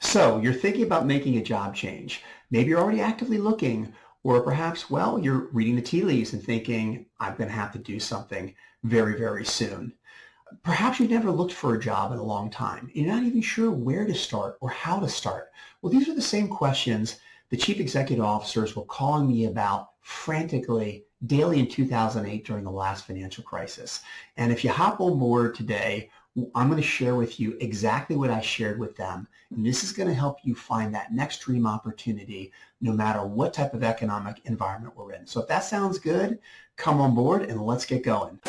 So you're thinking about making a job change. Maybe you're already actively looking, or perhaps, well, you're reading the tea leaves and thinking, I'm going to have to do something very, very soon. Perhaps you've never looked for a job in a long time. You're not even sure where to start or how to start. Well, these are the same questions the chief executive officers were calling me about frantically daily in 2008 during the last financial crisis. And if you hop on board today, I'm going to share with you exactly what I shared with them. And this is going to help you find that next dream opportunity no matter what type of economic environment we're in. So if that sounds good, come on board and let's get going.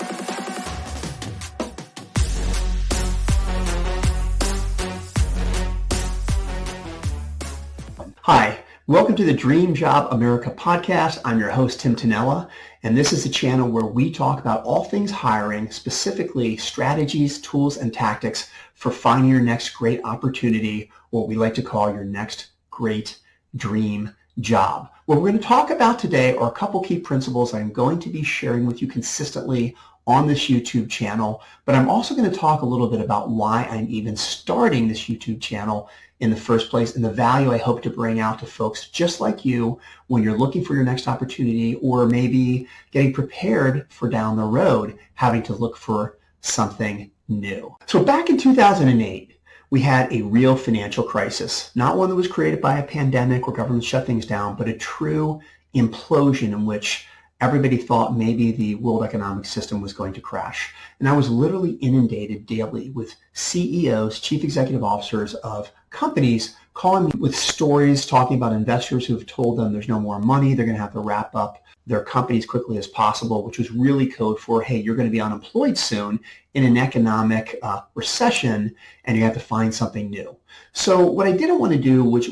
Hi, welcome to the Dream Job America podcast. I'm your host, Tim Tonella, and this is a channel where we talk about all things hiring, specifically strategies, tools, and tactics for finding your next great opportunity, what we like to call your next great dream job. What we're going to talk about today are a couple key principles I'm going to be sharing with you consistently on this YouTube channel, but I'm also going to talk a little bit about why I'm even starting this YouTube channel in the first place and the value I hope to bring out to folks just like you when you're looking for your next opportunity or maybe getting prepared for down the road having to look for something new. So back in 2008, we had a real financial crisis, not one that was created by a pandemic or government shut things down, but a true implosion in which everybody thought maybe the world economic system was going to crash. And I was literally inundated daily with CEOs, chief executive officers of companies calling me with stories talking about investors who have told them there's no more money, they're going to have to wrap up their companies quickly as possible, which was really code for, hey, you're going to be unemployed soon in an economic recession and you have to find something new. So what I didn't want to do, which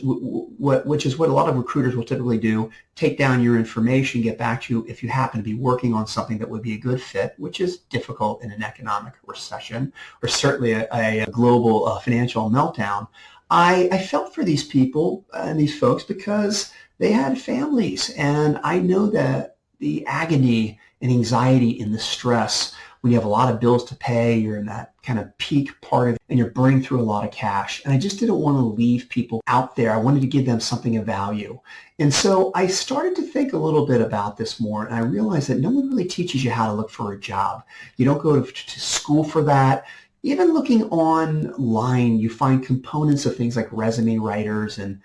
is what a lot of recruiters will typically do, take down your information, get back to you if you happen to be working on something that would be a good fit, which is difficult in an economic recession or certainly a global financial meltdown. I felt for these people and these folks because they had families, and I know that the agony and anxiety and the stress when you have a lot of bills to pay, you're in that kind of peak part of it, and you're burning through a lot of cash. And I just didn't want to leave people out there. I wanted to give them something of value. And so I started to think a little bit about this more, and I realized that no one really teaches you how to look for a job. You don't go to school for that. Even looking online, you find components of things like resume writers and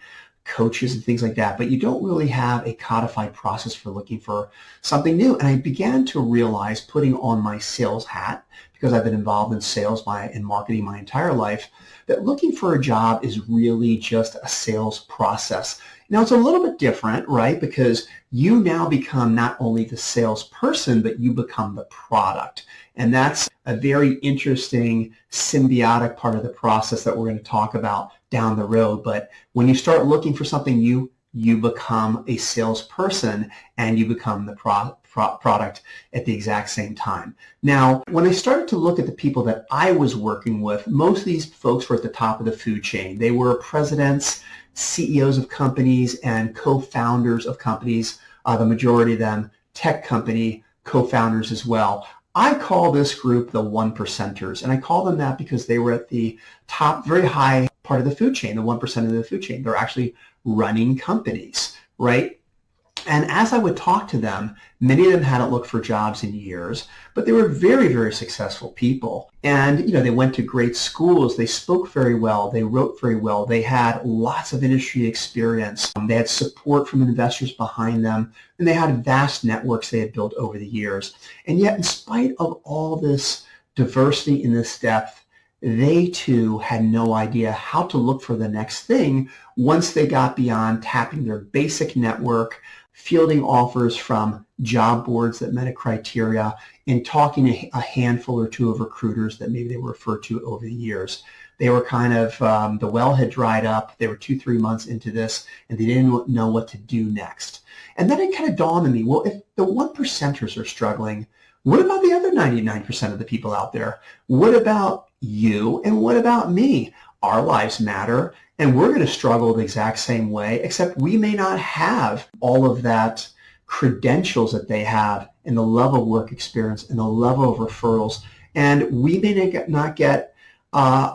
coaches and things like that, but you don't really have a codified process for looking for something new. And I began to realize, putting on my sales hat, because I've been involved in sales and marketing my entire life, that looking for a job is really just a sales process. Now, it's a little bit different, right? Because you now become not only the salesperson, but you become the product. And that's a very interesting symbiotic part of the process that we're going to talk about down the road. But when you start looking for something new, you become a salesperson and you become the product at the exact same time. Now, when I started to look at the people that I was working with, most of these folks were at the top of the food chain. They were presidents, CEOs of companies, and co-founders of companies, the majority of them tech company co-founders as well. I call this group the 1%ers, and I call them that because they were at the top, very high part of the food chain, the 1% of the food chain. They're actually running companies, right? And as I would talk to them, many of them hadn't looked for jobs in years, but they were very, very successful people. And, they went to great schools. They spoke very well. They wrote very well. They had lots of industry experience. They had support from investors behind them, and they had vast networks they had built over the years. And yet, in spite of all this diversity and this depth, they too had no idea how to look for the next thing once they got beyond tapping their basic network, fielding offers from job boards that met a criteria, and talking to a handful or two of recruiters that maybe they were referred to over the years. They were kind of, the well had dried up. They were 2-3 months into this, and they didn't know what to do next. And then it kind of dawned on me, well, if the 1%ers are struggling, what about the other 99% of the people out there? What about you, and what about me? Our lives matter, and we're going to struggle the exact same way, except we may not have all of that credentials that they have and the level of work experience and the level of referrals, and we may not get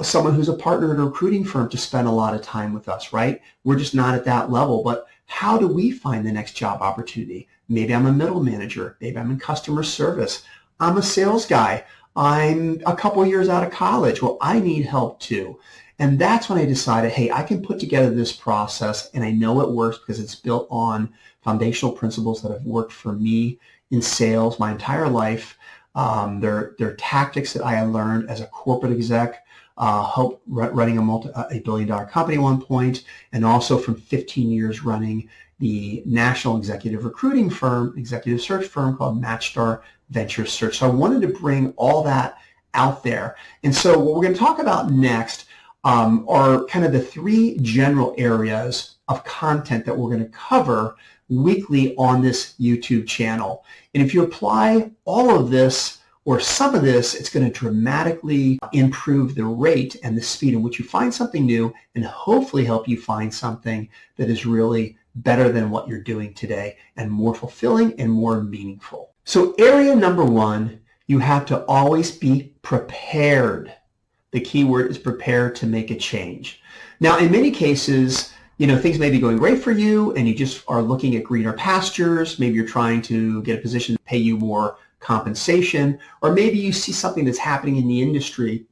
someone who's a partner at a recruiting firm to spend a lot of time with us, right? We're just not at that level, but how do we find the next job opportunity? Maybe I'm a middle manager. Maybe I'm in customer service. I'm a sales guy. I'm a couple years out of college. Well, I need help too. And that's when I decided, hey, I can put together this process, and I know it works because it's built on foundational principles that have worked for me in sales my entire life. They're tactics that I learned as a corporate exec, running a billion-dollar company at one point, and also from 15 years running the national executive recruiting firm, executive search firm called MatchStar Venture Search. So I wanted to bring all that out there. And so what we're going to talk about next are kind of the three general areas of content that we're going to cover weekly on this YouTube channel. And if you apply all of this or some of this, it's going to dramatically improve the rate and the speed in which you find something new, and hopefully help you find something that is really better than what you're doing today and more fulfilling and more meaningful. So area number one, you have to always be prepared. The key word is prepared to make a change. Now, in many cases, things may be going great for you and you just are looking at greener pastures. Maybe you're trying to get a position to pay you more compensation, or maybe you see something that's happening in the industry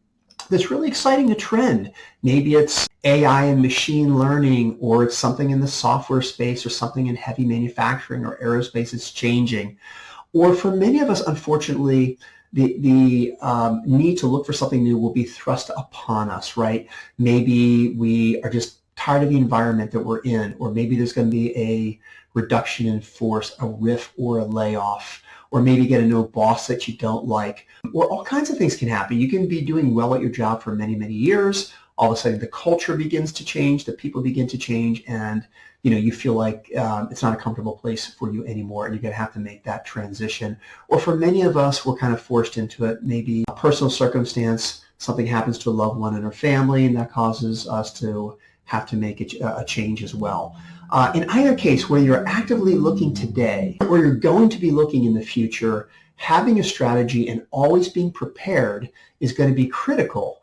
that's really exciting, a trend. Maybe it's AI and machine learning, or it's something in the software space, or something in heavy manufacturing or aerospace that's changing. Or for many of us, unfortunately, the need to look for something new will be thrust upon us, right? Maybe we are just tired of the environment that we're in, or maybe there's going to be a reduction in force, a RIF or a layoff, or maybe get a new boss that you don't like, or all kinds of things can happen. You can be doing well at your job for many, many years. All of a sudden the culture begins to change, the people begin to change, and you feel like it's not a comfortable place for you anymore, and you're going to have to make that transition. Or for many of us, we're kind of forced into it. Maybe a personal circumstance, something happens to a loved one in our family, and that causes us to have to make a change as well. In either case, whether you're actively looking today or you're going to be looking in the future, having a strategy and always being prepared is going to be critical.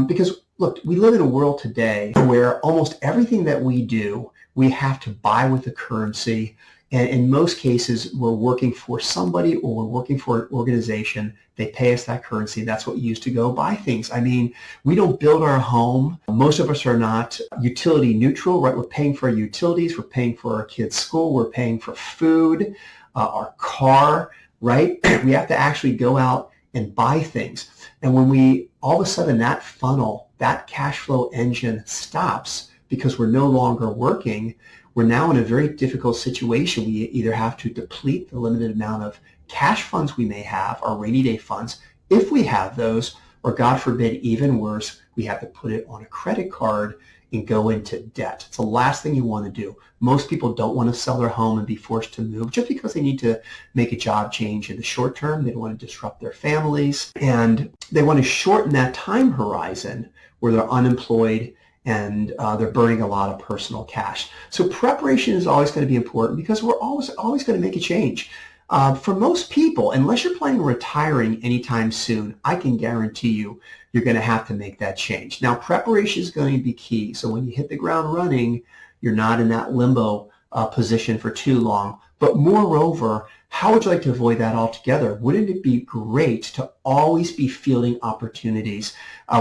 Because, look, we live in a world today where almost everything that we do, we have to buy with the currency. And in most cases, we're working for somebody or we're working for an organization. They pay us that currency. That's what we use to go buy things. I mean, we don't build our home. Most of us are not utility neutral, right? We're paying for our utilities. We're paying for our kids' school. We're paying for food, our car, right? We have to actually go out and buy things. And when we, all of a sudden, that funnel, that cash flow engine stops because we're no longer working, we're now in a very difficult situation. We either have to deplete the limited amount of cash funds we may have, our rainy day funds, if we have those, or God forbid, even worse, we have to put it on a credit card and go into debt. It's the last thing you want to do. Most people don't want to sell their home and be forced to move just because they need to make a job change in the short term. They don't want to disrupt their families, and they want to shorten that time horizon where they're unemployed and they're burning a lot of personal cash. So preparation is always going to be important because we're always going to make a change. For most people, unless you're planning on retiring anytime soon, I can guarantee you you're going to have to make that change. Now, preparation is going to be key. So when you hit the ground running, you're not in that limbo position for too long. But moreover, how would you like to avoid that altogether? Wouldn't it be great to always be fielding opportunities?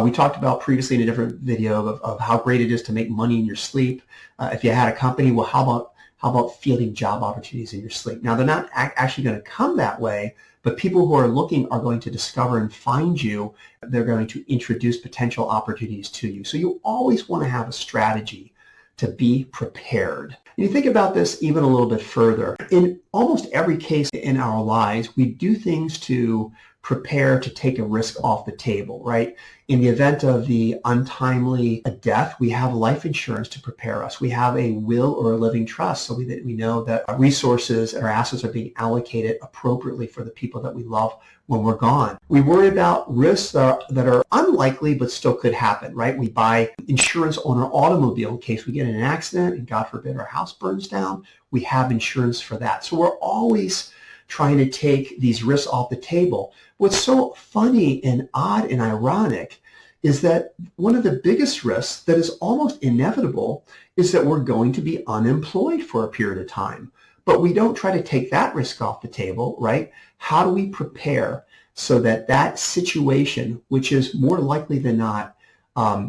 We talked about previously in a different video of how great it is to make money in your sleep. If you had a company, well, how about fielding job opportunities in your sleep? Now, they're not actually going to come that way, but people who are looking are going to discover and find you. They're going to introduce potential opportunities to you. So you always want to have a strategy to be prepared. And you think about this even a little bit further. In almost every case in our lives, we do things to prepare to take a risk off the table, right? In the event of the untimely death, we have life insurance to prepare us. We have a will or a living trust so that we know that our resources and our assets are being allocated appropriately for the people that we love when we're gone. We worry about risks that are unlikely but still could happen, right? We buy insurance on our automobile in case we get in an accident and God forbid our house burns down. We have insurance for that. So we're always trying to take these risks off the table. What's so funny and odd and ironic is that one of the biggest risks that is almost inevitable is that we're going to be unemployed for a period of time. But we don't try to take that risk off the table, right? How do we prepare so that that situation, which is more likely than not,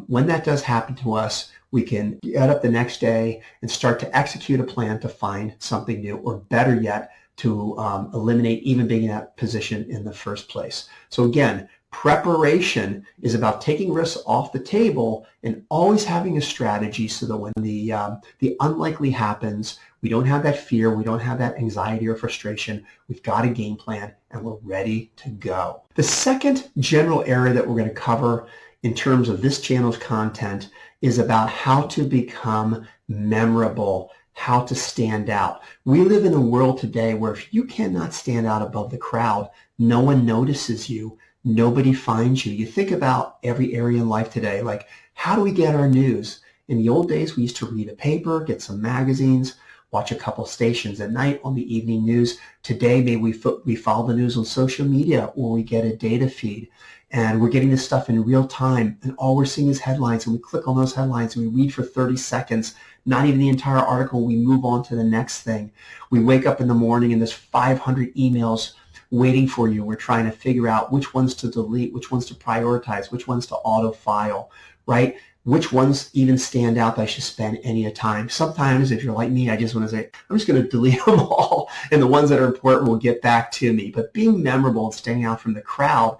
when that does happen to us, we can get up the next day and start to execute a plan to find something new, or better yet, to eliminate even being in that position in the first place. So again, preparation is about taking risks off the table and always having a strategy so that when the unlikely happens, we don't have that fear, we don't have that anxiety or frustration. We've got a game plan and we're ready to go. The second general area that we're going to cover in terms of this channel's content is about how to become memorable, how to stand out. We live in a world today where if you cannot stand out above the crowd, no one notices you, nobody finds you. You think about every area in life today, like how do we get our news? In the old days, we used to read a paper, get some magazines, watch a couple stations at night on the evening news. Today, maybe we follow the news on social media, or we get a data feed. And we're getting this stuff in real time, and all we're seeing is headlines, and we click on those headlines, and we read for 30 seconds, not even the entire article, we move on to the next thing. We wake up in the morning, and there's 500 emails waiting for you. We're trying to figure out which ones to delete, which ones to prioritize, which ones to auto-file, right? Which ones even stand out that I should spend any time. Sometimes, if you're like me, I just want to say, I'm just going to delete them all, and the ones that are important will get back to me. But being memorable and standing out from the crowd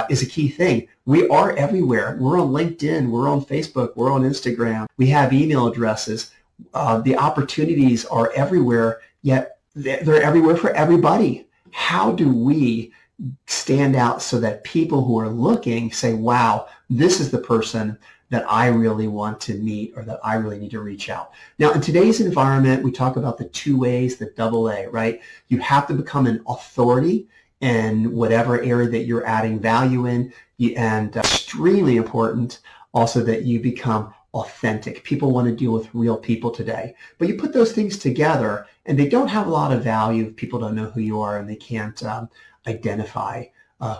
is a key thing. We are everywhere. We're on LinkedIn. We're on Facebook. We're on Instagram. We have email addresses. The opportunities are everywhere, yet they're everywhere for everybody. How do we stand out so that people who are looking say, wow, this is the person that I really want to meet, or that I really need to reach out? Now, in today's environment, we talk about the two A's, the double A, right? You have to become an authority in whatever area that you're adding value in, and extremely important also that you become authentic. People want to deal with real people today, but you put those things together and they don't have a lot of value if people don't know who you are and they can't identify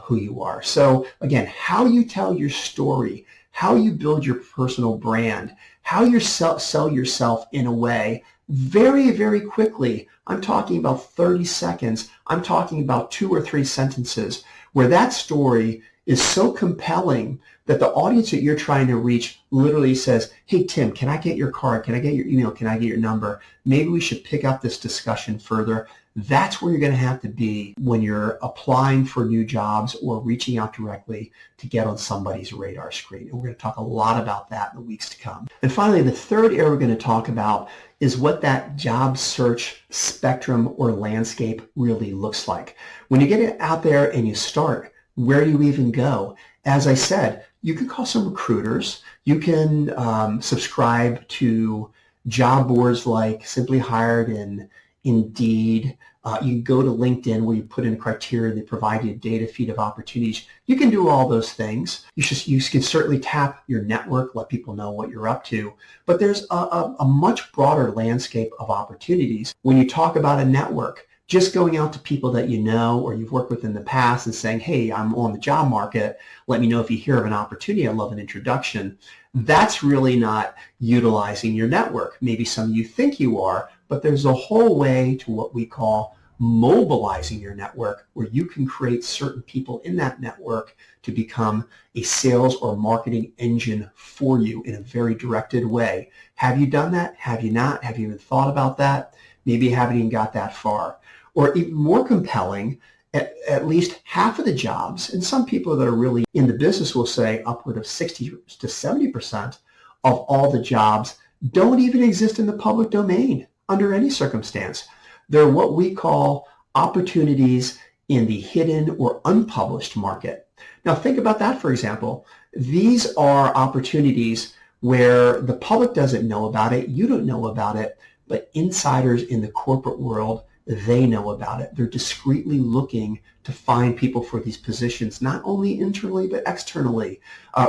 who you are. So again, how you tell your story, how you build your personal brand, how you sell yourself in a way very, very quickly. I'm talking about 30 seconds. I'm talking about 2 or 3 sentences where that story is so compelling that the audience that you're trying to reach literally says, hey, Tim, can I get your card? Can I get your email? Can I get your number? Maybe we should pick up this discussion further. That's where you're going to have to be when you're applying for new jobs or reaching out directly to get on somebody's radar screen. And we're going to talk a lot about that in the weeks to come. And finally, the third area we're going to talk about is what that job search spectrum or landscape really looks like. When you get it out there and you start, where do you even go? As I said, you can call some recruiters. You can subscribe to job boards like Simply Hired and Indeed. You can go to LinkedIn where you put in a criteria, they provide you a data feed of opportunities. You can do all those things. You can certainly tap your network, let people know what you're up to, but there's a much broader landscape of opportunities. When you talk about a network, just going out to people that you know or you've worked with in the past and saying, hey, I'm on the job market, let me know if you hear of an opportunity, I'd love an introduction. That's really not utilizing your network. Maybe some of you think you are, but there's a whole way to what we call mobilizing your network, where you can create certain people in that network to become a sales or marketing engine for you in a very directed way. Have you done that? Have you not? Have you even thought about that? Maybe you haven't even got that far. Or even more compelling, at least half of the jobs, and some people that are really in the business will say upward of 60 to 70% of all the jobs don't even exist in the public domain under any circumstance. They're what we call opportunities in the hidden or unpublished market. Now think about that, for example. These are opportunities where the public doesn't know about it, you don't know about it, but insiders in the corporate world, they know about it. They're discreetly looking to find people for these positions, not only internally but externally.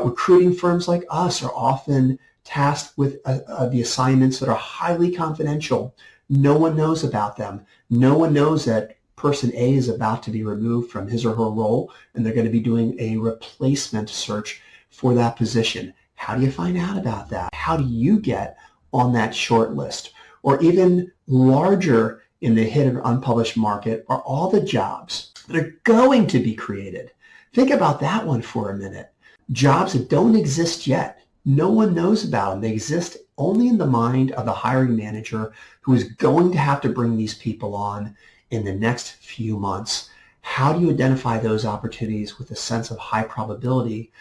Recruiting firms like us are often tasked with the assignments that are highly confidential. No one knows about them. No one knows that person A is about to be removed from his or her role, and they're going to be doing a replacement search for that position. How do you find out about that? How do you get on that short list? Or even larger in the hidden unpublished market are all the jobs that are going to be created. Think about that one for a minute. Jobs that don't exist yet. No one knows about them. They exist only in the mind of the hiring manager who is going to have to bring these people on in the next few months. How do you identify those opportunities with a sense of high probability?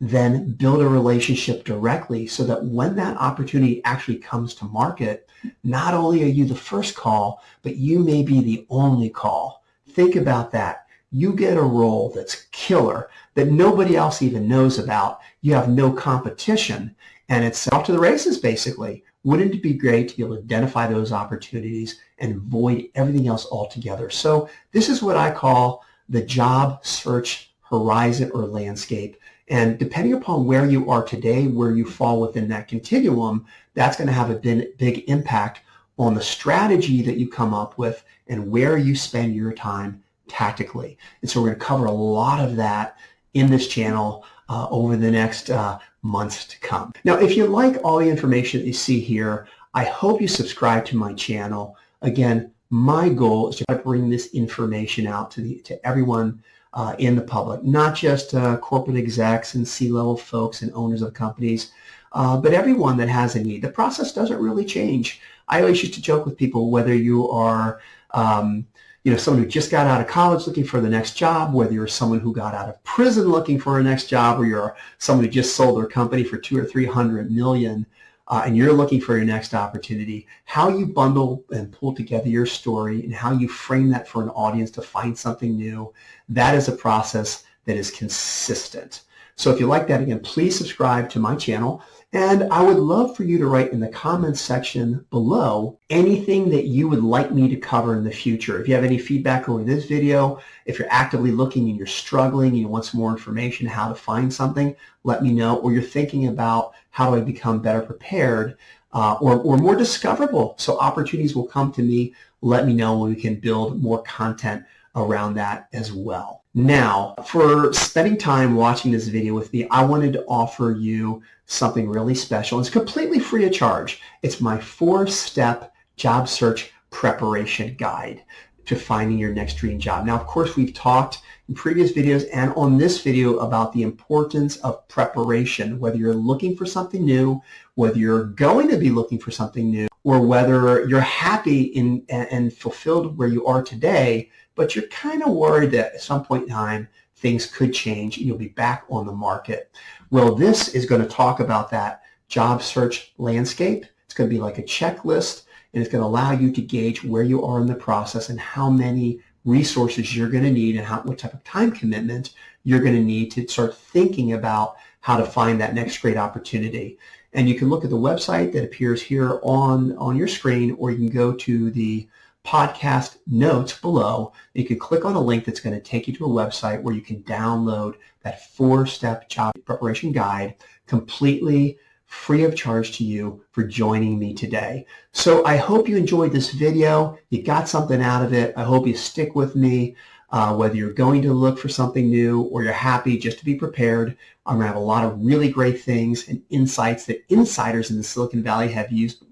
Then build a relationship directly so that when that opportunity actually comes to market, not only are you the first call, but you may be the only call. Think about that. You get a role that's killer, that nobody else even knows about. You have no competition, and it's off to the races, basically. Wouldn't it be great to be able to identify those opportunities and avoid everything else altogether? So this is what I call the job search horizon or landscape. And depending upon where you are today, where you fall within that continuum, that's going to have a big impact on the strategy that you come up with and where you spend your time tactically. And so we're going to cover a lot of that in this channel over the next months to come. Now, if you like all the information that you see here, I hope you subscribe to my channel. Again, my goal is to try to bring this information out to everyone in the public, not just corporate execs and C-level folks and owners of companies, but everyone that has a need. The process doesn't really change. I always used to joke with people, whether you are someone who just got out of college looking for the next job, whether you're someone who got out of prison looking for a next job, or you're someone who just sold their company for 200 or 300 million, and you're looking for your next opportunity, how you bundle and pull together your story and how you frame that for an audience to find something new, that is a process that is consistent. So if you like that, again, please subscribe to my channel. And I would love for you to write in the comments section below anything that you would like me to cover in the future. If you have any feedback over this video, if you're actively looking and you're struggling and you want some more information how to find something, let me know. Or you're thinking about how do I become better prepared or more discoverable so opportunities will come to me, let me know when we can build more content around that as well. Now, for spending time watching this video with me, I wanted to offer you something really special. It's completely free of charge. It's my 4-step job search preparation guide to finding your next dream job. Now, of course, we've talked in previous videos and on this video about the importance of preparation, whether you're looking for something new, whether you're going to be looking for something new, or whether you're happy and fulfilled where you are today, but you're kind of worried that at some point in time, things could change and you'll be back on the market. Well, this is going to talk about that job search landscape. It's going to be like a checklist, and it's going to allow you to gauge where you are in the process and how many resources you're going to need and what type of time commitment you're going to need to start thinking about how to find that next great opportunity. And you can look at the website that appears here on your screen, or you can go to the podcast notes below. You can click on a link that's going to take you to a website where you can download that 4-step job preparation guide completely free of charge to you for joining me today. So I hope you enjoyed this video. You got something out of it. I hope you stick with me, whether you're going to look for something new or you're happy just to be prepared. I'm going to have a lot of really great things and insights that insiders in the Silicon Valley have used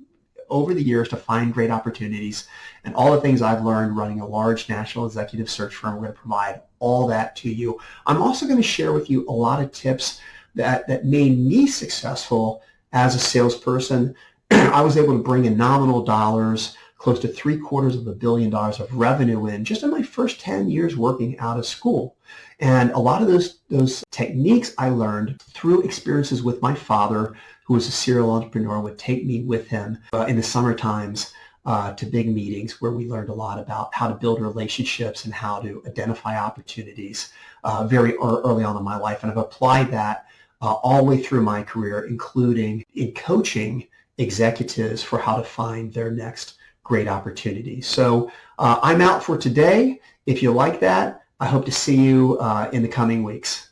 over the years to find great opportunities, and all the things I've learned running a large national executive search firm. We're going to provide all that to you. I'm also going to share with you a lot of tips that made me successful as a salesperson. I was able to bring in nominal dollars, close to $750 million of revenue in just in my first 10 years working out of school. And a lot of those techniques I learned through experiences with my father, who was a serial entrepreneur, would take me with him in the summer times to big meetings where we learned a lot about how to build relationships and how to identify opportunities very early on in my life. And I've applied that all the way through my career, including in coaching executives for how to find their next great opportunity. So I'm out for today. If you like that, I hope to see you in the coming weeks.